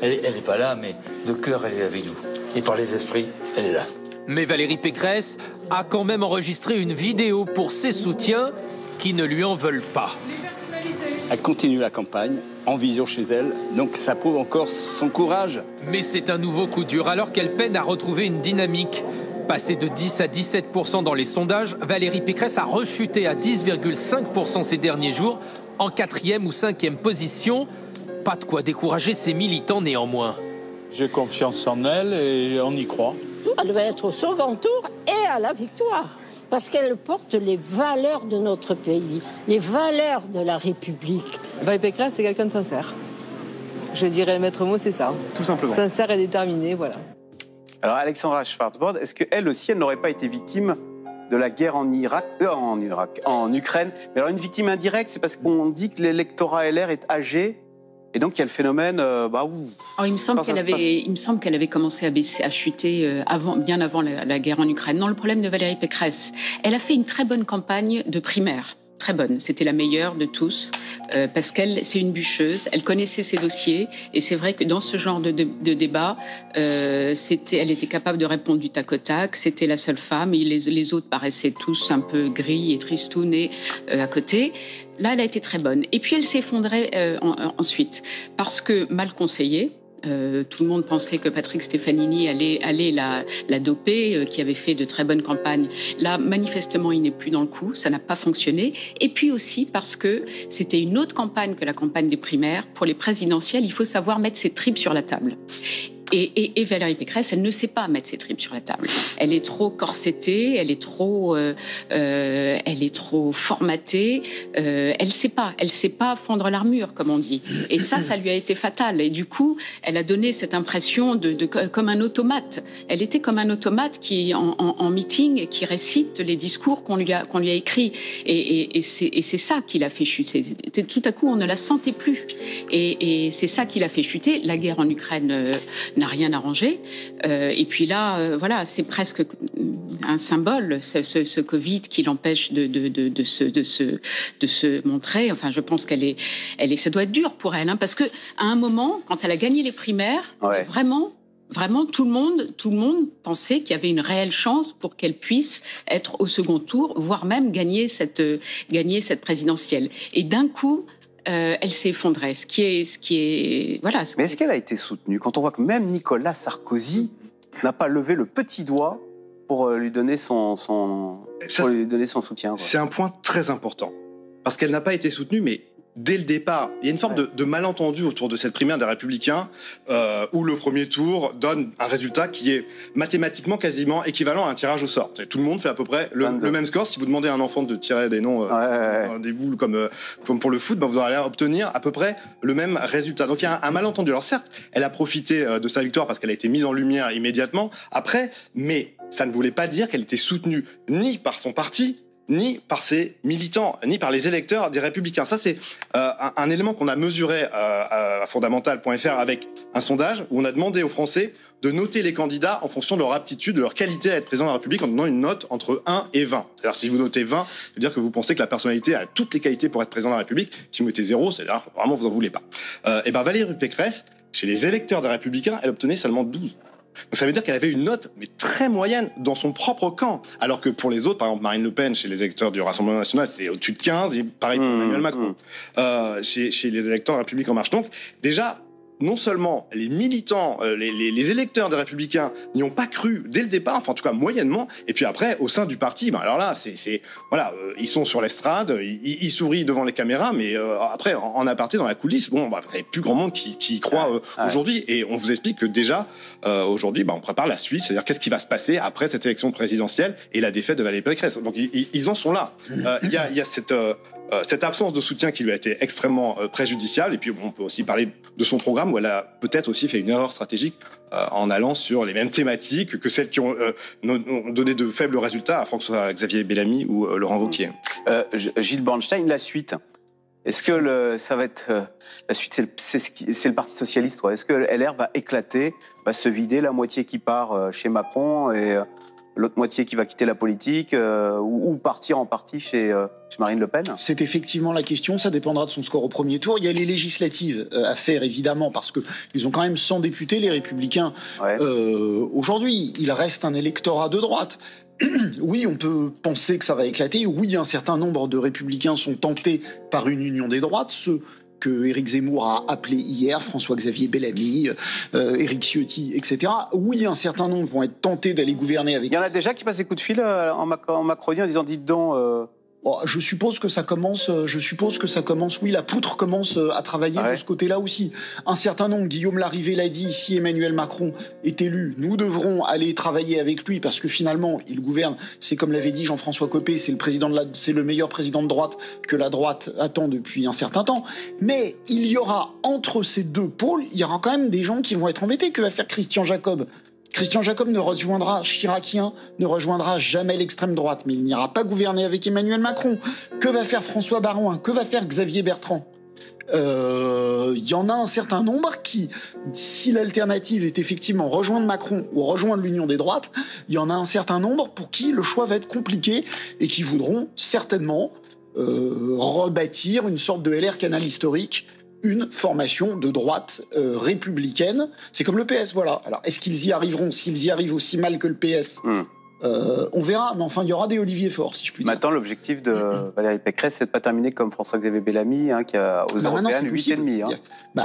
Elle est pas là, mais de cœur, elle est avec nous. Et par les esprits, elle est là. Mais Valérie Pécresse a quand même enregistré une vidéo pour ses soutiens qui ne lui en veulent pas. Elle continue la campagne en vision chez elle, donc ça prouve encore son courage. Mais c'est un nouveau coup dur alors qu'elle peine à retrouver une dynamique. Passée de 10 à 17% dans les sondages, Valérie Pécresse a rechuté à 10,5% ces derniers jours, en 4e ou 5e position. Pas de quoi décourager ses militants néanmoins. J'ai confiance en elle et on y croit. Elle va être au second tour et à la victoire. Parce qu'elle porte les valeurs de notre pays, les valeurs de la République. Valérie Pécresse, c'est quelqu'un de sincère. Je dirais le maître mot, c'est ça. Tout simplement. Sincère et déterminé, voilà. Alors, Alexandra Schwarzbord, est-ce qu'elle aussi, elle n'aurait pas été victime de la guerre en Ukraine? Mais alors, une victime indirecte, c'est parce qu'on dit que l'électorat LR est âgé. Et donc, il y a le phénomène... il me semble qu'elle avait commencé à chuter bien avant la guerre en Ukraine. Non, le problème de Valérie Pécresse, elle a fait une très bonne campagne de primaire. Très bonne. C'était la meilleure de tous. Parce c'est une bûcheuse. Elle connaissait ses dossiers. Et c'est vrai que dans ce genre de débat, elle était capable de répondre du tac au tac. C'était la seule femme. Et les autres paraissaient tous un peu gris et tristounés à côté. Là, elle a été très bonne. Et puis, elle s'est effondrée ensuite. Parce que mal conseillée. Tout le monde pensait que Patrick Stefanini allait la doper, qui avait fait de très bonnes campagnes. Là, manifestement, il n'est plus dans le coup, ça n'a pas fonctionné. Et puis aussi parce que c'était une autre campagne que la campagne des primaires. Pour les présidentielles, il faut savoir mettre ses tripes sur la table. Et Valérie Pécresse, elle ne sait pas mettre ses tripes sur la table. Elle est trop corsetée, elle est trop formatée. Elle sait pas fendre l'armure, comme on dit. Et ça lui a été fatal. Et du coup, elle a donné cette impression comme un automate. Elle était comme un automate qui, en meeting, qui récite les discours qu'on lui a écrits. Et c'est ça qui l'a fait chuter. Tout à coup, on ne la sentait plus. Et c'est ça qui l'a fait chuter. La guerre en Ukraine n'a rien arrangé. Et puis là, voilà, c'est presque un symbole, ce Covid qui l'empêche de se montrer. Enfin, je pense ça doit être dur pour elle, parce que à un moment, quand elle a gagné les primaires, vraiment, tout le monde pensait qu'il y avait une réelle chance pour qu'elle puisse être au second tour, voire même gagner cette présidentielle. Et d'un coup, elle s'est effondrée, ce qui est voilà. Mais est-ce qu'elle a été soutenue quand on voit que même Nicolas Sarkozy n'a pas levé le petit doigt pour lui donner son soutien? C'est un point très important parce qu'elle n'a pas été soutenue, mais dès le départ. Il y a une forme de malentendu autour de cette primaire des Républicains où le premier tour donne un résultat qui est mathématiquement quasiment équivalent à un tirage au sort. Tout le monde fait à peu près le même score. Si vous demandez à un enfant de tirer des noms, des boules comme pour le foot, vous allez obtenir à peu près le même résultat. Donc il y a un malentendu. Alors certes, elle a profité de sa victoire parce qu'elle a été mise en lumière immédiatement après, mais ça ne voulait pas dire qu'elle était soutenue ni par son parti, ni par ses militants, ni par les électeurs des Républicains. Ça, c'est un élément qu'on a mesuré à Fondamental.fr avec un sondage où on a demandé aux Français de noter les candidats en fonction de leur aptitude, de leur qualité à être président de la République en donnant une note entre 1 et 20. C'est-à-dire, si vous notez 20, ça veut dire que vous pensez que la personnalité a toutes les qualités pour être président de la République. Si vous mettez 0, c'est-à-dire vraiment vous en voulez pas. Et ben Valérie Pécresse, chez les électeurs des Républicains, elle obtenait seulement 12. Donc ça veut dire qu'elle avait une note mais très moyenne dans son propre camp. Alors que pour les autres, par exemple Marine Le Pen, chez les électeurs du Rassemblement National, c'est au-dessus de 15, et pareil pour Emmanuel Macron. Chez les électeurs de la République En Marche. Donc déjà, non seulement les militants, les électeurs des Républicains n'y ont pas cru dès le départ, enfin en tout cas moyennement, et puis après, au sein du parti, ben alors là, voilà, ils sont sur l'estrade, ils sourient devant les caméras, mais après, en aparté, dans la coulisse, bon, bah, il n'y a plus grand monde qui y croit aujourd'hui, et on vous explique que déjà, aujourd'hui, on prépare la suite, c'est-à-dire qu'est-ce qui va se passer après cette élection présidentielle et la défaite de Valérie Pécresse. Donc ils en sont là. Il y a cette absence de soutien qui lui a été extrêmement préjudiciable. Et puis on peut aussi parler de son programme où elle a peut-être aussi fait une erreur stratégique en allant sur les mêmes thématiques que celles qui ont donné de faibles résultats à François-Xavier Bellamy ou Laurent Wauquiez. Gilles Bornstein, la suite. Est-ce que ça va être la suite, c'est le Parti socialiste, Est-ce que LR va éclater, va se vider, la moitié qui part chez Macron et l'autre moitié qui va quitter la politique ou partir en partie chez Marine Le Pen? C'est effectivement la question, ça dépendra de son score au premier tour. Il y a les législatives à faire, évidemment, parce qu'ils ont quand même 100 députés, les Républicains. Aujourd'hui, il reste un électorat de droite. Oui, on peut penser que ça va éclater. Oui, un certain nombre de Républicains sont tentés par une union des droites, ceux que Éric Zemmour a appelé hier, François-Xavier Bellamy, Éric Ciotti, etc. Oui, un certain nombre vont être tentés d'aller gouverner avec... Il y en a déjà qui passent des coups de fil en macronien en disant « dites donc je suppose que ça commence, oui, la poutre commence à travailler de ce côté-là aussi. Un certain nombre, Guillaume Larrivé l'a dit, si Emmanuel Macron est élu, nous devrons aller travailler avec lui parce que finalement, il gouverne, c'est comme l'avait dit Jean-François Copé, c'est le meilleur président de droite que la droite attend depuis un certain temps. Mais il y aura, entre ces deux pôles, il y aura quand même des gens qui vont être embêtés. Que va faire Christian Jacob ? Christian Jacob ne rejoindra jamais l'extrême droite, mais il n'ira pas gouverner avec Emmanuel Macron. Que va faire François Baroin? Que va faire Xavier Bertrand? Il y en a un certain nombre qui, si l'alternative est effectivement rejoindre Macron ou rejoindre l'Union des droites, il y en a un certain nombre pour qui le choix va être compliqué et qui voudront certainement rebâtir une sorte de LR canal historique, une formation de droite républicaine. C'est comme le PS, voilà. Alors, est-ce qu'ils y arriveront? S'ils y arrivent aussi mal que le PS, on verra. Mais enfin, il y aura des Olivier Faure, si je puis dire. Maintenant, l'objectif de Valérie Pécresse, c'est de ne pas terminer comme François-Xavier Bellamy, qui a aux européennes 8,5.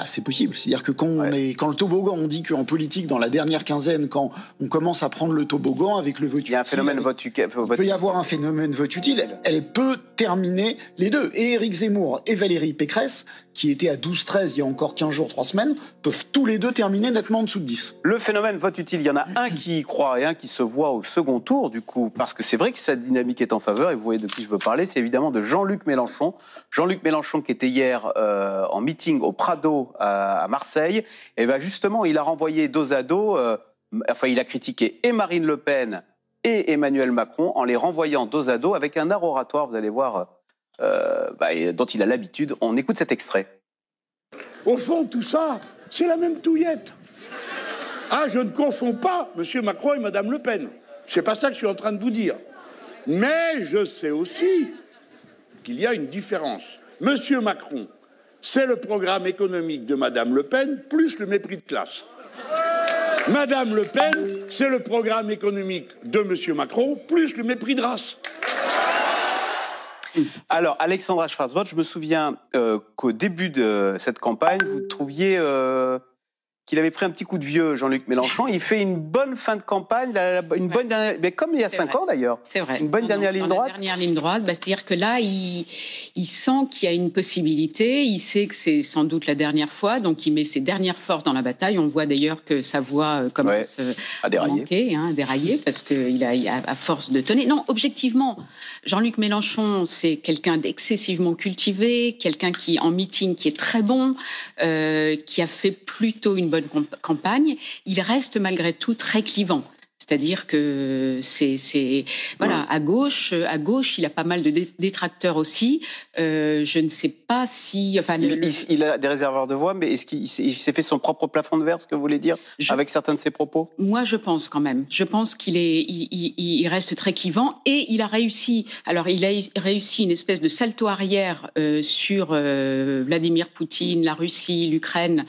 C'est possible. C'est-à-dire que quand le toboggan, on dit qu'en politique, dans la dernière quinzaine, quand on commence à prendre le toboggan avec le vote utile... Il y a un phénomène vote utile. Il peut y avoir un phénomène vote utile. Elle peut terminer les deux. Et Éric Zemmour et Valérie Pécresse, qui étaient à 12-13 il y a encore 15 jours, 3 semaines, peuvent tous les deux terminer nettement en dessous de 10. Le phénomène vote utile, il y en a un qui y croit et un qui se voit au second tour, du coup, parce que c'est vrai que cette dynamique est en faveur, et vous voyez de qui je veux parler, c'est évidemment de Jean-Luc Mélenchon. Jean-Luc Mélenchon qui était hier en meeting au Prado à Marseille, et ben justement, il a renvoyé dos à dos, il a critiqué et Marine Le Pen et Emmanuel Macron en les renvoyant dos à dos avec un art oratoire, vous allez voir, dont il a l'habitude. On écoute cet extrait. Au fond, tout ça, c'est la même touillette. Ah, je ne confonds pas M. Macron et Mme Le Pen. C'est pas ça que je suis en train de vous dire. Mais je sais aussi qu'il y a une différence. M. Macron, c'est le programme économique de Mme Le Pen, plus le mépris de classe. Mme Le Pen, c'est le programme économique de M. Macron, plus le mépris de race. Alors, Alexandra Schwarzbach, je me souviens qu'au début de cette campagne, vous trouviez qu'il avait pris un petit coup de vieux, Jean-Luc Mélenchon. Il fait une bonne fin de campagne, une bonne dernière, mais comme il y a 5 ans d'ailleurs. C'est vrai. Une bonne dernière ligne droite. Dernière ligne droite, c'est-à-dire que là, il sent qu'il y a une possibilité. Il sait que c'est sans doute la dernière fois, donc il met ses dernières forces dans la bataille. On voit d'ailleurs que sa voix commence à dérailler, parce qu'il a à force de tenir. Non, objectivement, Jean-Luc Mélenchon, c'est quelqu'un d'excessivement cultivé, quelqu'un qui en meeting qui est très bon, qui a fait plutôt une bonne campagne. Il reste malgré tout très clivant. C'est-à-dire que voilà, à gauche, il a pas mal de détracteurs aussi. Je ne sais pas si... Enfin, il a des réservoirs de voix, mais est-ce qu'il s'est fait son propre plafond de verre, ce que vous voulez dire, avec certains de ses propos? Moi, je pense quand même. Je pense il reste très clivant et il a réussi... Alors, il a réussi une espèce de salto arrière sur Vladimir Poutine, la Russie, l'Ukraine.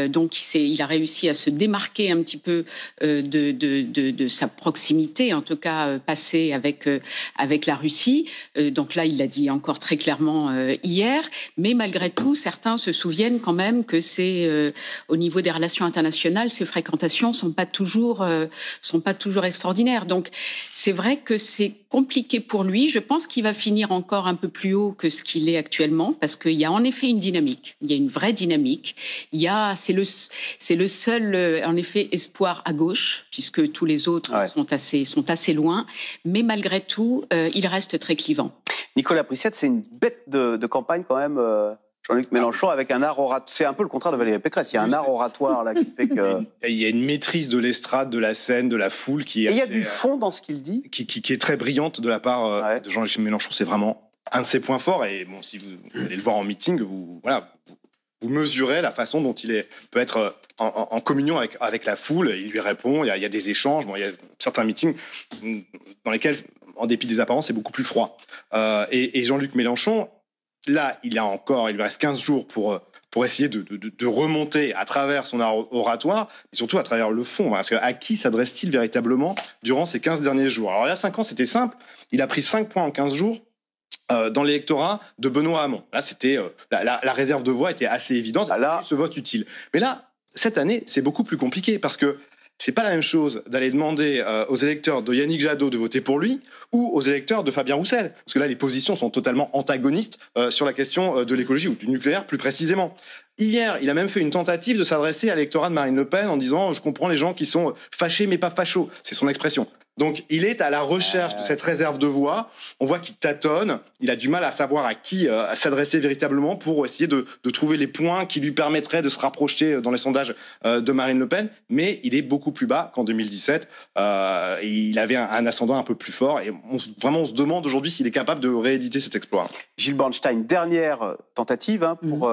Donc, il a réussi à se démarquer un petit peu de sa proximité, en tout cas passée avec la Russie. Donc là, il l'a dit encore très clairement hier. Mais malgré tout, certains se souviennent quand même que au niveau des relations internationales, ces fréquentations sont pas toujours extraordinaires. Donc c'est vrai que c'est compliqué pour lui. Je pense qu'il va finir encore un peu plus haut que ce qu'il est actuellement, parce qu'il y a en effet une dynamique. Il y a une vraie dynamique. C'est le seul en effet espoir à gauche, puisque tous les autres sont assez loin. Mais malgré tout, il reste très clivant. Nicolas Brissiat, c'est une bête de campagne quand même, Jean-Luc Mélenchon, avec un art oratoire. C'est un peu le contraire de Valérie Pécresse. Il y a un art oratoire là qui fait que... Il y a une maîtrise de l'estrade, de la scène, de la foule qui est... Et il y a du fond dans ce qu'il dit. Qui est très brillante de la part de Jean-Luc Mélenchon. C'est vraiment un de ses points forts. Et bon, si vous allez le voir en meeting, vous mesurez la façon dont il peut être en communion avec la foule. Il lui répond, il y a des échanges. Bon, il y a certains meetings dans lesquels, en dépit des apparences, c'est beaucoup plus froid. Et Jean-Luc Mélenchon, là, il lui reste 15 jours pour essayer de remonter à travers son art oratoire, et surtout à travers le fond. Parce qu'à qui s'adresse-t-il véritablement durant ces 15 derniers jours? Alors, il y a 5 ans, c'était simple. Il a pris 5 points en 15 jours dans l'électorat de Benoît Hamon. Là, c'était la réserve de voix était assez évidente. Là, ce vote utile. Mais là, cette année, c'est beaucoup plus compliqué parce que c'est pas la même chose d'aller demander aux électeurs de Yannick Jadot de voter pour lui ou aux électeurs de Fabien Roussel. Parce que là, les positions sont totalement antagonistes sur la question de l'écologie ou du nucléaire plus précisément. Hier, il a même fait une tentative de s'adresser à l'électorat de Marine Le Pen en disant « Je comprends les gens qui sont fâchés mais pas fachos ». C'est son expression. Donc, il est à la recherche de cette réserve de voix. On voit qu'il tâtonne. Il a du mal à savoir à qui s'adresser véritablement pour essayer de trouver les points qui lui permettraient de se rapprocher dans les sondages de Marine Le Pen. Mais il est beaucoup plus bas qu'en 2017. Et il avait un ascendant un peu plus fort. Et on se demande aujourd'hui s'il est capable de rééditer cet exploit. Gilles Bornstein, dernière tentative pour...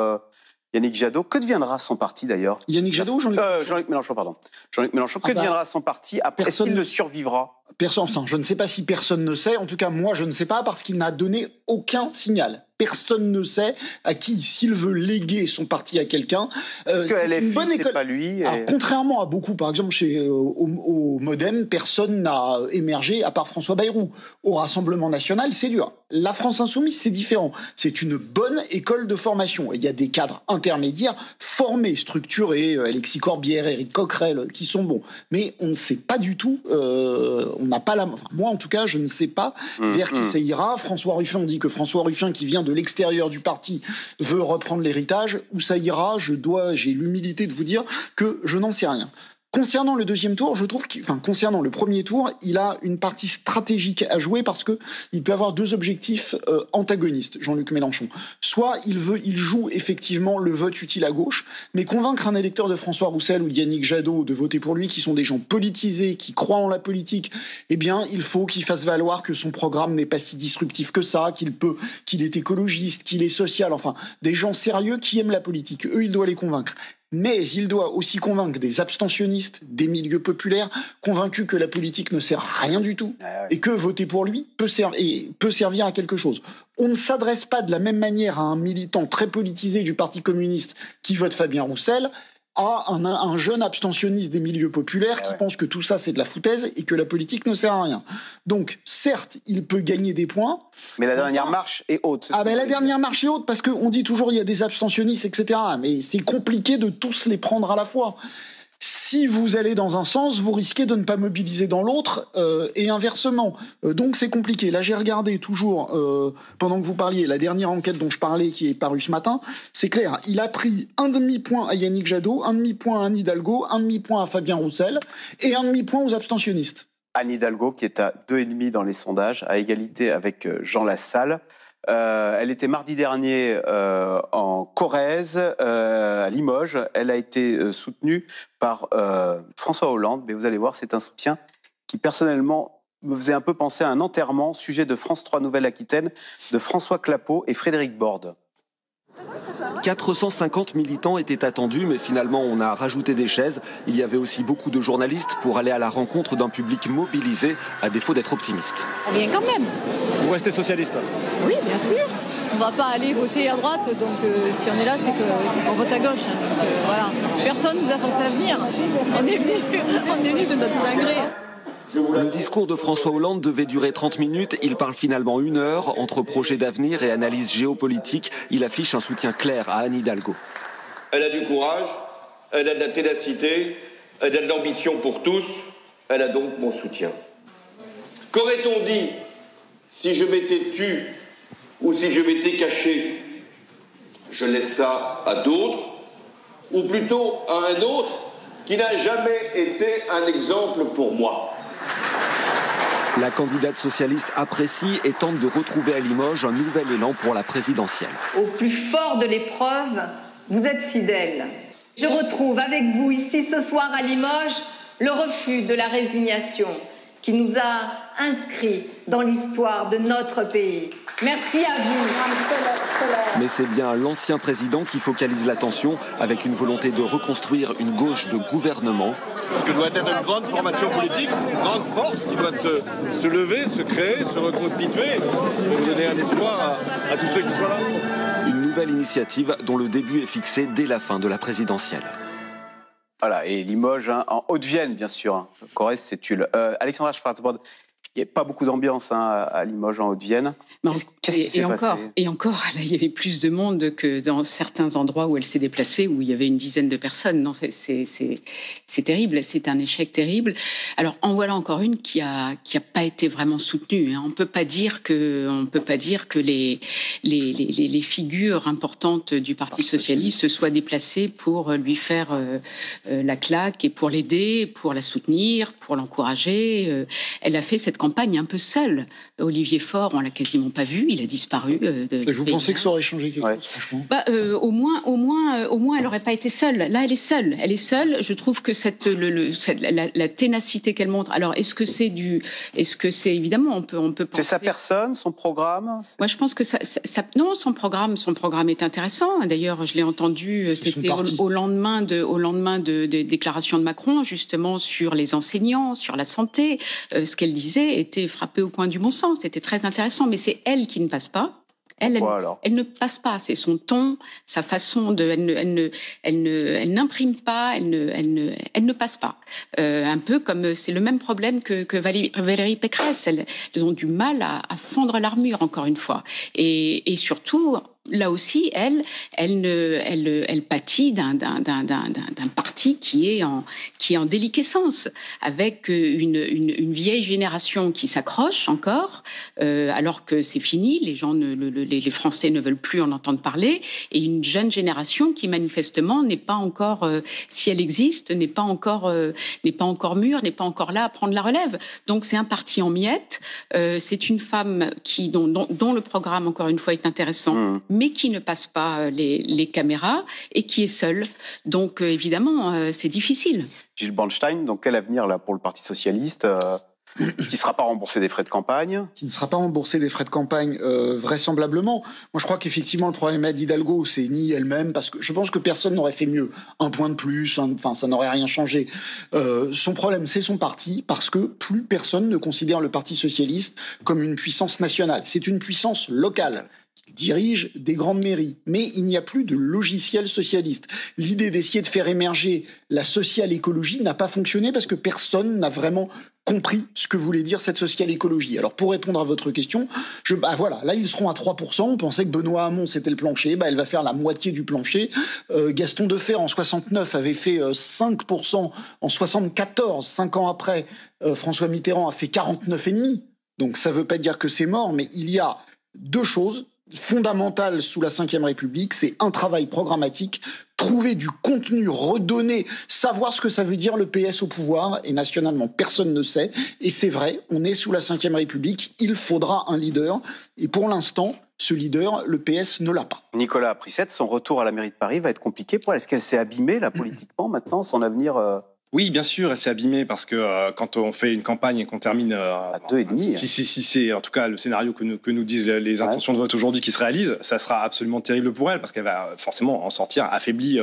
Yannick Jadot, que deviendra son parti d'ailleurs? Yannick Jadot ou Jean-Luc Mélenchon, pardon. Jean-Luc Mélenchon, que deviendra son parti après? Est-ce qu'il ne survivra? Enfin, je ne sais pas si personne ne sait. En tout cas, moi, je ne sais pas parce qu'il n'a donné aucun signal. Personne ne sait à qui, s'il veut léguer son parti à quelqu'un. Parce que LFI, c'est pas lui. Alors, contrairement à beaucoup, par exemple, au Modem, personne n'a émergé à part François Bayrou. Au Rassemblement National, c'est dur. La France Insoumise, c'est différent. C'est une bonne école de formation. Et il y a des cadres intermédiaires formés, structurés, Alexis Corbière, Éric Coquerel, qui sont bons. Mais on ne sait pas du tout, on n'a pas moi, en tout cas, je ne sais pas vers qui ça ira. François Ruffin, on dit que François Ruffin, qui vient de l'extérieur du parti, veut reprendre l'héritage. Où ça ira, j'ai l'humilité de vous dire que je n'en sais rien. Concernant le deuxième tour, je trouve concernant le premier tour, il a une partie stratégique à jouer parce que il peut avoir deux objectifs antagonistes, Jean-Luc Mélenchon. Soit il joue effectivement le vote utile à gauche, mais convaincre un électeur de François Roussel ou de Yannick Jadot de voter pour lui, qui sont des gens politisés, qui croient en la politique, eh bien, il faut qu'il fasse valoir que son programme n'est pas si disruptif que ça, qu'il est écologiste, qu'il est social, enfin, des gens sérieux qui aiment la politique. Eux, il doit les convaincre. Mais il doit aussi convaincre des abstentionnistes, des milieux populaires, convaincus que la politique ne sert à rien du tout, et que voter pour lui peut servir à quelque chose. On ne s'adresse pas de la même manière à un militant très politisé du Parti communiste qui vote Fabien Roussel, à un jeune abstentionniste des milieux populaires qui pense que tout ça c'est de la foutaise et que la politique ne sert à rien. Donc certes, il peut gagner des points. Mais la dernière marche est haute. Ah ben la dernière marche est haute parce qu'on dit toujours il y a des abstentionnistes, etc. Mais c'est compliqué de tous les prendre à la fois. Si vous allez dans un sens, vous risquez de ne pas mobiliser dans l'autre et inversement. Donc c'est compliqué. Là, j'ai regardé toujours, pendant que vous parliez, la dernière enquête dont je parlais qui est parue ce matin. C'est clair, il a pris un demi-point à Yannick Jadot, un demi-point à Anne Hidalgo, un demi-point à Fabien Roussel et un demi-point aux abstentionnistes. Anne Hidalgo qui est à 2,5 dans les sondages, à égalité avec Jean Lassalle. Elle était mardi dernier en Corrèze, à Limoges. Elle a été soutenue par François Hollande. Mais vous allez voir, c'est un soutien qui, personnellement, me faisait un peu penser à un enterrement, sujet de France 3 Nouvelle-Aquitaine, de François Clapeau et Frédéric Borde. 450 militants étaient attendus, mais finalement on a rajouté des chaises. Il y avait aussi beaucoup de journalistes pour aller à la rencontre d'un public mobilisé, à défaut d'être optimiste. On vient quand même. Vous restez socialiste? Oui, bien sûr. On va pas aller voter à droite, donc si on est là, c'est qu'on vote à gauche. Donc, voilà. Personne nous a forcé à venir. On est venu de notre plein gré. Le discours de François Hollande devait durer 30 minutes. Il parle finalement 1 heure. Entre projets d'avenir et analyse géopolitique, il affiche un soutien clair à Anne Hidalgo. Elle a du courage, elle a de la ténacité, elle a de l'ambition pour tous. Elle a donc mon soutien. Qu'aurait-on dit si je m'étais tu ou si je m'étais caché? Je laisse ça à d'autres, ou plutôt à un autre qui n'a jamais été un exemple pour moi. La candidate socialiste apprécie et tente de retrouver à Limoges un nouvel élan pour la présidentielle. Au plus fort de l'épreuve, vous êtes fidèles. Je retrouve avec vous ici ce soir à Limoges le refus de la résignation qui nous a inscrits dans l'histoire de notre pays. Merci à vous. Mais c'est bien l'ancien président qui focalise l'attention avec une volonté de reconstruire une gauche de gouvernement. Ce que doit être une grande formation politique, une grande force qui doit se lever, se créer, se reconstituer pour donner un espoir à tous ceux qui sont là. Une nouvelle initiative dont le début est fixé dès la fin de la présidentielle. Voilà, et Limoges, hein, en Haute-Vienne, bien sûr. Hein. Corrèze, c'est Tulle. Alexandra Schwarzbord, il n'y a pas beaucoup d'ambiance hein, à Limoges, en Haute-Vienne. Qu'est-ce qui s'est passé ? Et encore, là, il y avait plus de monde que dans certains endroits où elle s'est déplacée, où il y avait une dizaine de personnes. Non, c'est terrible, c'est un échec terrible. Alors, en voilà encore une qui a pas été vraiment soutenue. Hein. On peut pas dire que les figures importantes du Parti socialiste se soient déplacées pour lui faire la claque et pour l'aider, pour la soutenir, pour l'encourager. Elle a fait cette campagne un peu seule. Olivier Faure, on l'a quasiment pas vu, il a disparu. Vous pensez que ça aurait changé quelque chose, franchement ? Au moins, elle n'aurait pas été seule. Là, elle est seule. Je trouve que la ténacité qu'elle montre. Alors, est-ce que c'est évidemment, on peut penser... C'est sa personne, son programme. Moi, je pense que non, son programme est intéressant. D'ailleurs, je l'ai entendu. C'était au lendemain de déclarations de Macron, justement sur les enseignants, sur la santé. Ce qu'elle disait était frappé au coin du bon sens. C'était très intéressant, mais c'est elle qui ne passe pas. Elle ne passe pas. C'est son ton, sa façon de. Elle n'imprime pas. Elle ne passe pas. Un peu comme c'est le même problème que Valérie Pécresse. Elles ont du mal à fondre l'armure encore une fois. Et surtout. Là aussi, elle pâtit d'un parti qui est en déliquescence, avec une vieille génération qui s'accroche encore, alors que c'est fini, les Français ne veulent plus en entendre parler, et une jeune génération qui manifestement n'est pas encore, si elle existe, n'est pas encore mûre, n'est pas encore là à prendre la relève. Donc c'est un parti en miettes. C'est une femme dont le programme encore une fois est intéressant. Mais qui ne passe pas les caméras et qui est seule. Donc, évidemment, c'est difficile. Gilles Bornstein, donc quel avenir là pour le Parti socialiste qui ne sera pas remboursé des frais de campagne ? Qui ne sera pas remboursé des frais de campagne, vraisemblablement. Moi, je crois qu'effectivement, le problème à d'Hidalgo, c'est ni elle-même, parce que je pense que personne n'aurait fait mieux. Un point de plus, enfin, ça n'aurait rien changé. Son problème, c'est son parti, parce que plus personne ne considère le Parti socialiste comme une puissance nationale. C'est une puissance locale. dirige des grandes mairies. Mais il n'y a plus de logiciel socialiste. L'idée d'essayer de faire émerger la social-écologie n'a pas fonctionné parce que personne n'a vraiment compris ce que voulait dire cette social-écologie. Alors pour répondre à votre question, voilà, là ils seront à 3%, on pensait que Benoît Hamon c'était le plancher, elle va faire la moitié du plancher. Gaston Defferre en 69 avait fait 5%, en 74, 5 ans après, François Mitterrand a fait 49,5%. Donc ça veut pas dire que c'est mort, mais il y a deux choses fondamentales sous la Ve République, c'est un travail programmatique, trouver du contenu, redonner, savoir ce que ça veut dire le PS au pouvoir, et nationalement, personne ne sait. Et c'est vrai, on est sous la Ve République, il faudra un leader. Et pour l'instant, ce leader, le PS ne l'a pas. Nicolas Prissette, son retour à la mairie de Paris va être compliqué pour elle. Est-ce qu'elle s'est abîmée, là, politiquement, maintenant, son avenir Oui, bien sûr, elle s'est abîmée parce que quand on fait une campagne et qu'on termine à 2,5, si c'est en tout cas le scénario que nous disent les intentions de vote aujourd'hui qui se réalisent, ça sera absolument terrible pour elle parce qu'elle va forcément en sortir affaiblie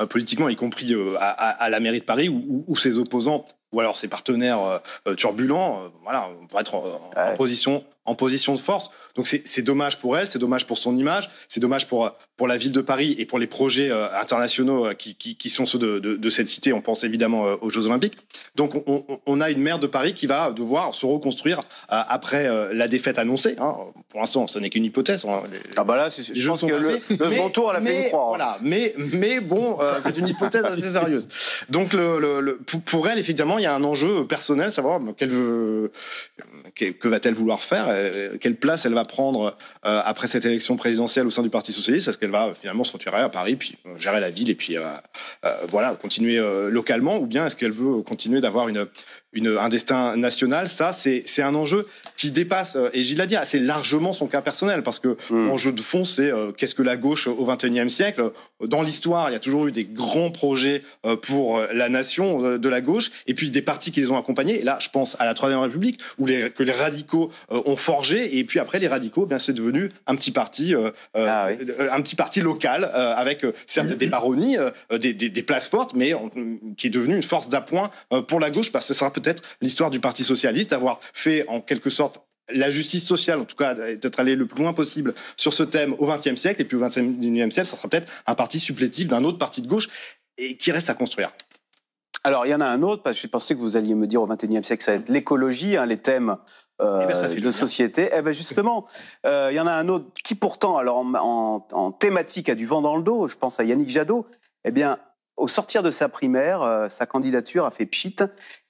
politiquement, y compris à la mairie de Paris où ses opposants ou alors ses partenaires turbulents, voilà, vont être en position de force. Donc c'est dommage pour elle, c'est dommage pour son image, c'est dommage pour la ville de Paris et pour les projets internationaux qui sont ceux de cette cité. On pense évidemment aux Jeux Olympiques. Donc on a une maire de Paris qui va devoir se reconstruire après la défaite annoncée. Hein. Pour l'instant, ce n'est qu'une hypothèse. Hein. Je pense que le second tour, elle a fait une croix. Voilà, mais bon, c'est une hypothèse assez sérieuse. Donc pour elle, effectivement, il y a un enjeu personnel, savoir que va-t-elle vouloir faire, quelle place elle va prendre après cette élection présidentielle au sein du Parti Socialiste. Est-ce qu'elle va finalement se retirer à Paris, puis gérer la ville et puis voilà, continuer localement, ou bien est-ce qu'elle veut continuer d'avoir un destin national? Ça, c'est un enjeu qui dépasse, et Gilles l'a dit, assez largement son cas personnel, parce que l'enjeu de fond, c'est qu'est-ce que la gauche au XXIe siècle? Dans l'histoire, il y a toujours eu des grands projets pour la nation de la gauche, et puis des partis qui les ont accompagnés. Et là, je pense à la Troisième République, que les radicaux ont forgé, et puis après, les radicaux, bien, c'est devenu un petit parti, un petit parti local, avec certes des baronnies, des places fortes, mais qui est devenu une force d'appoint pour la gauche, parce que ce sera peut-être l'histoire du Parti Socialiste, avoir fait en quelque sorte la justice sociale, en tout cas d'être allé le plus loin possible sur ce thème au XXe siècle, et puis au XXIe siècle, ça sera peut-être un parti supplétif d'un autre parti de gauche, et qui reste à construire. Alors, il y en a un autre, parce que je pensais que vous alliez me dire au XXIe siècle, ça va être l'écologie, hein, les thèmes de société. Eh ben justement, il y en a un autre qui pourtant, alors en thématique, a du vent dans le dos. Je pense à Yannick Jadot. Eh bien, au sortir de sa primaire, sa candidature a fait pchit.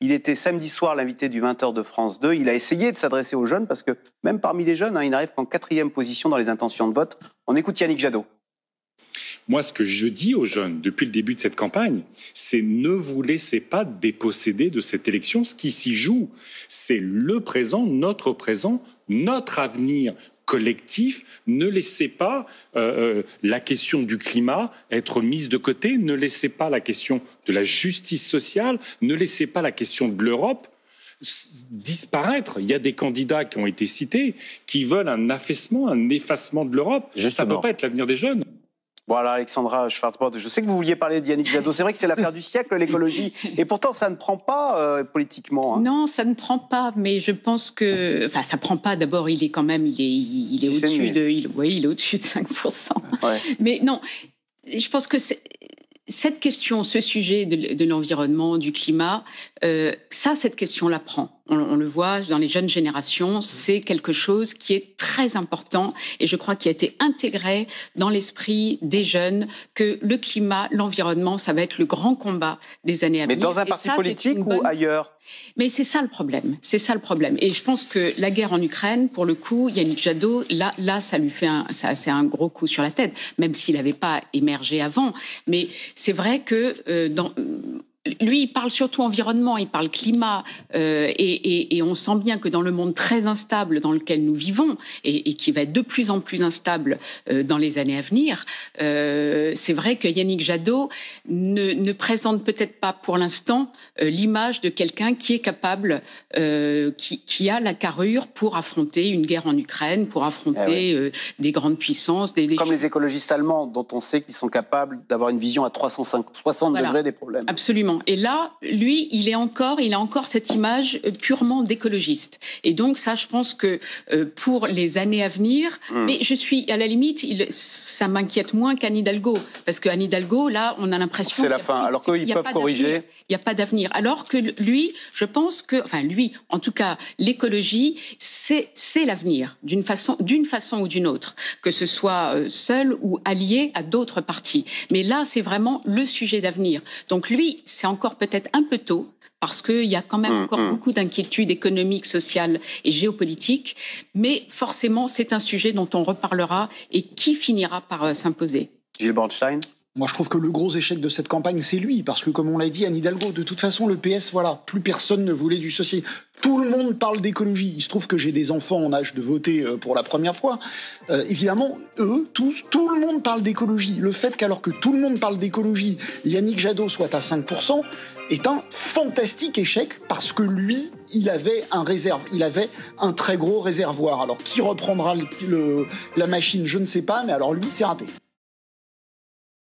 Il était samedi soir l'invité du 20h de France 2. Il a essayé de s'adresser aux jeunes parce que même parmi les jeunes, il n'arrive qu'en 4e position dans les intentions de vote. On écoute Yannick Jadot. Moi, ce que je dis aux jeunes depuis le début de cette campagne, c'est ne vous laissez pas déposséder de cette élection. Ce qui s'y joue, c'est le présent, notre avenir collectif. Ne laissez pas la question du climat être mise de côté. Ne laissez pas la question de la justice sociale. Ne laissez pas la question de l'Europe disparaître. Il y a des candidats qui ont été cités qui veulent un affaissement, un effacement de l'Europe. Ça ne peut pas être l'avenir des jeunes. Voilà, Alexandra Schwarzbord, je sais que vous vouliez parler de Yannick Jadot. C'est vrai que c'est l'affaire du siècle, l'écologie. Et pourtant, ça ne prend pas politiquement. Hein. Non, ça ne prend pas. Mais je pense que... Enfin, ça ne prend pas. D'abord, il est quand même... Il est au-dessus de... il est au-dessus de 5%. Ouais. Mais non, je pense que cette question, ce sujet de l'environnement, du climat, cette question la prend. On le voit dans les jeunes générations, c'est quelque chose qui est très important et je crois qu'il a été intégré dans l'esprit des jeunes que le climat, l'environnement, ça va être le grand combat des années à venir. Mais dans un parti politique ou ailleurs? Mais c'est ça le problème. C'est ça le problème. Et je pense que la guerre en Ukraine, pour le coup, Yannick Jadot, là, ça lui fait c'est un gros coup sur la tête, même s'il n'avait pas émergé avant. Mais c'est vrai que lui, il parle surtout environnement, il parle climat, et on sent bien que dans le monde très instable dans lequel nous vivons, et qui va être de plus en plus instable dans les années à venir, c'est vrai que Yannick Jadot ne présente peut-être pas pour l'instant l'image de quelqu'un qui est capable, qui a la carrure pour affronter une guerre en Ukraine, pour affronter des grandes puissances. Comme les écologistes allemands, dont on sait qu'ils sont capables d'avoir une vision à 360 degrés des problèmes. Absolument. Exactement. Et là, lui, il a encore cette image purement d'écologiste. Et donc ça, je pense que pour les années à venir, mais je suis à la limite, ça m'inquiète moins qu'Anne Hidalgo, parce qu'Anne Hidalgo, là, on a l'impression c'est la fin. Alors qu'ils peuvent corriger. Il n'y a pas d'avenir. Alors que lui, je pense que, enfin lui, en tout cas, l'écologie, c'est l'avenir d'une façon ou d'une autre, que ce soit seul ou allié à d'autres partis. Mais là, c'est vraiment le sujet d'avenir. Donc lui, c'est encore peut-être un peu tôt, parce qu'il y a quand même encore beaucoup d'inquiétudes économiques, sociales et géopolitiques. Mais forcément, c'est un sujet dont on reparlera et qui finira par s'imposer. Gilles Bordstein. Moi, je trouve que le gros échec de cette campagne, c'est lui. Parce que, comme on l'a dit, Anne Hidalgo, de toute façon, le PS, voilà, plus personne ne voulait du socialisme. Tout le monde parle d'écologie. Il se trouve que j'ai des enfants en âge de voter pour la première fois. Évidemment, eux, tous, tout le monde parle d'écologie. Le fait qu'alors que tout le monde parle d'écologie, Yannick Jadot soit à 5%, est un fantastique échec parce que lui, il avait un très gros réservoir. Alors, qui reprendra la machine, je ne sais pas, mais alors lui, c'est raté.